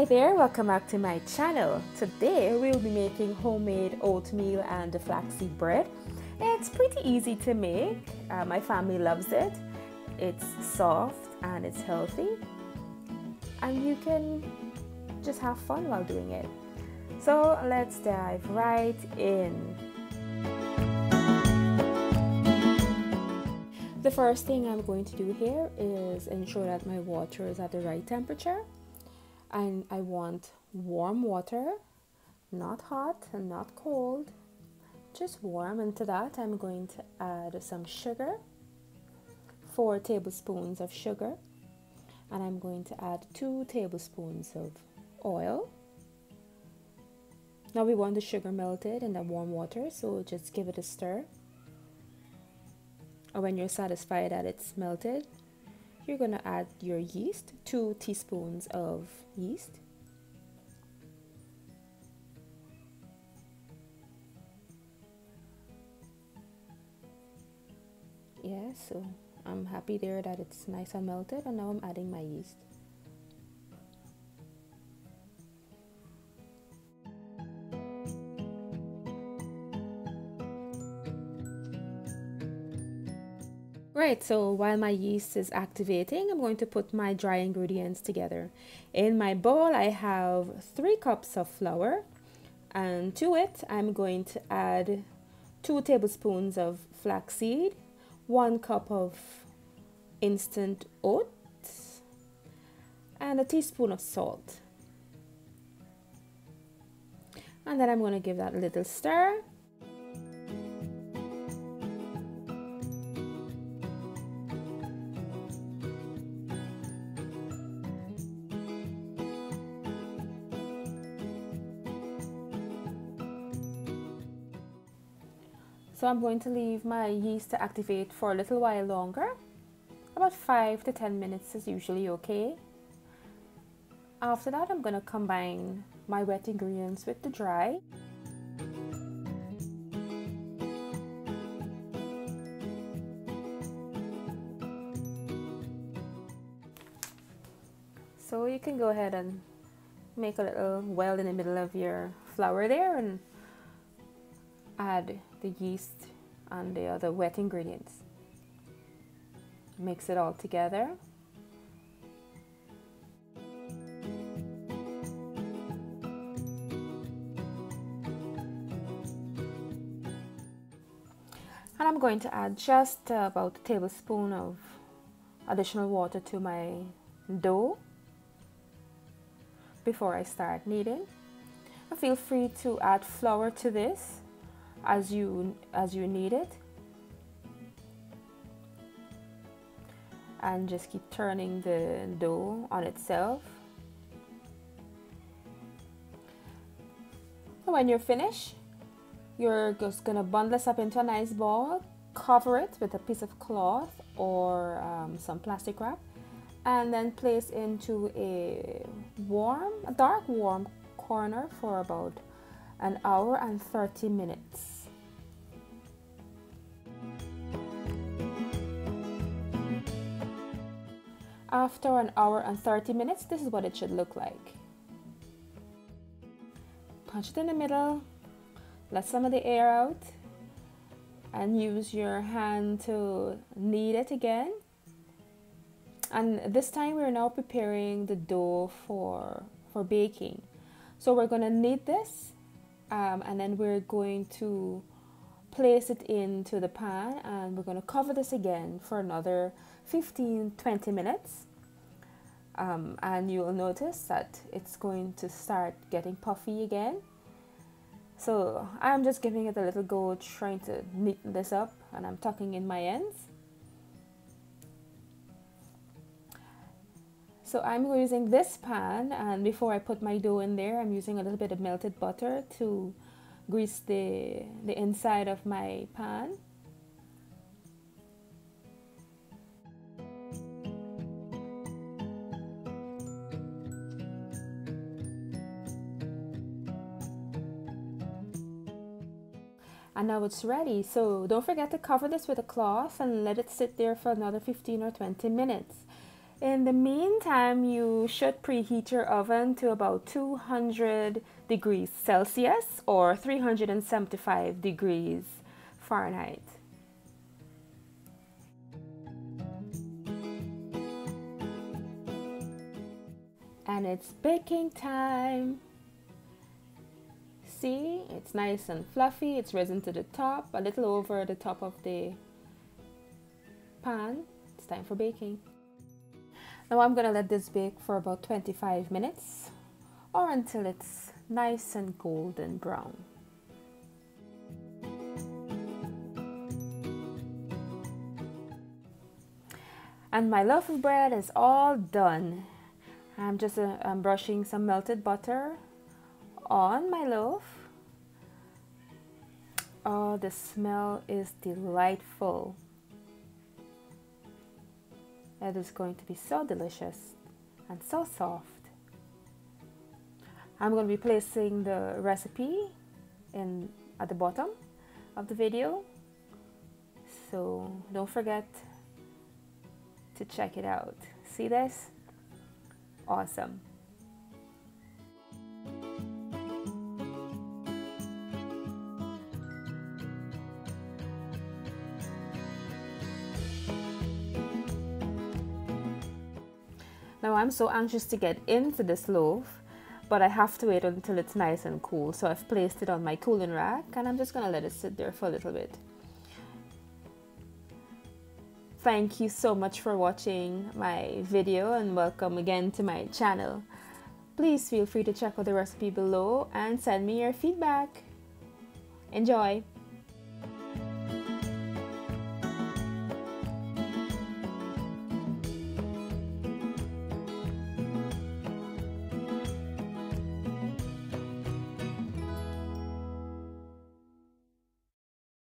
there, welcome back to my channel. Today we'll be making homemade oatmeal and flaxseed bread. It's pretty easy to make. My family loves it. It's soft and it's healthy, and you can just have fun while doing it. So let's dive right in. The first thing I'm going to do here is ensure that my water is at the right temperature. And I want warm water, not hot and not cold, just warm. And to that I'm going to add some sugar, 4 tablespoons of sugar, and I'm going to add 2 tablespoons of oil. Now we want the sugar melted in the warm water, so just give it a stir. And when you're satisfied that it's melted, you're going to add your yeast, 2 teaspoons of yeast. Yeah, so I'm happy there that it's nice and melted, and now I'm adding my yeast. Right, so while my yeast is activating, I'm going to put my dry ingredients together. In my bowl, I have 3 cups of flour, and to it, I'm going to add 2 tablespoons of flaxseed, 1 cup of instant oats, and a teaspoon of salt. And then I'm going to give that a little stir. So I'm going to leave my yeast to activate for a little while longer. About 5 to 10 minutes is usually okay. After that, I'm going to combine my wet ingredients with the dry. So you can go ahead and make a little well in the middle of your flour there and add the yeast and the other wet ingredients. Mix it all together. And I'm going to add just about a tablespoon of additional water to my dough before I start kneading. And feel free to add flour to this as you need it, and just keep turning the dough on itself. And when you're finished, you're just gonna bundle this up into a nice ball, cover it with a piece of cloth or some plastic wrap, and then place into a dark warm corner for about an hour and 30 minutes. After an hour and 30 minutes, this is what it should look like. Punch it in the middle, let some of the air out, and use your hand to knead it again. And this time we're now preparing the dough for baking. So we're going to knead this, and then we're going to place it into the pan, and we're going to cover this again for another 15-20 minutes. And you'll notice that it's going to start getting puffy again. So I'm just giving it a little go, trying to neaten this up, and I'm tucking in my ends. So I'm using this pan, and before I put my dough in there, I'm using a little bit of melted butter to grease the inside of my pan. And now it's ready. So don't forget to cover this with a cloth and let it sit there for another 15 or 20 minutes. In the meantime, you should preheat your oven to about 200 degrees Celsius or 375 degrees Fahrenheit. And it's baking time. See, it's nice and fluffy. It's risen to the top, a little over the top of the pan. It's time for baking. Now I'm gonna let this bake for about 25 minutes or until it's nice and golden brown. And my loaf of bread is all done. I'm brushing some melted butter on my loaf. Oh, the smell is delightful. It is going to be so delicious and so soft. I'm going to be placing the recipe at the bottom of the video, so don't forget to check it out. See this? Awesome. Now I'm so anxious to get into this loaf, but I have to wait until it's nice and cool. So I've placed it on my cooling rack and I'm just gonna let it sit there for a little bit. Thank you so much for watching my video and welcome again to my channel. Please feel free to check out the recipe below and send me your feedback. Enjoy!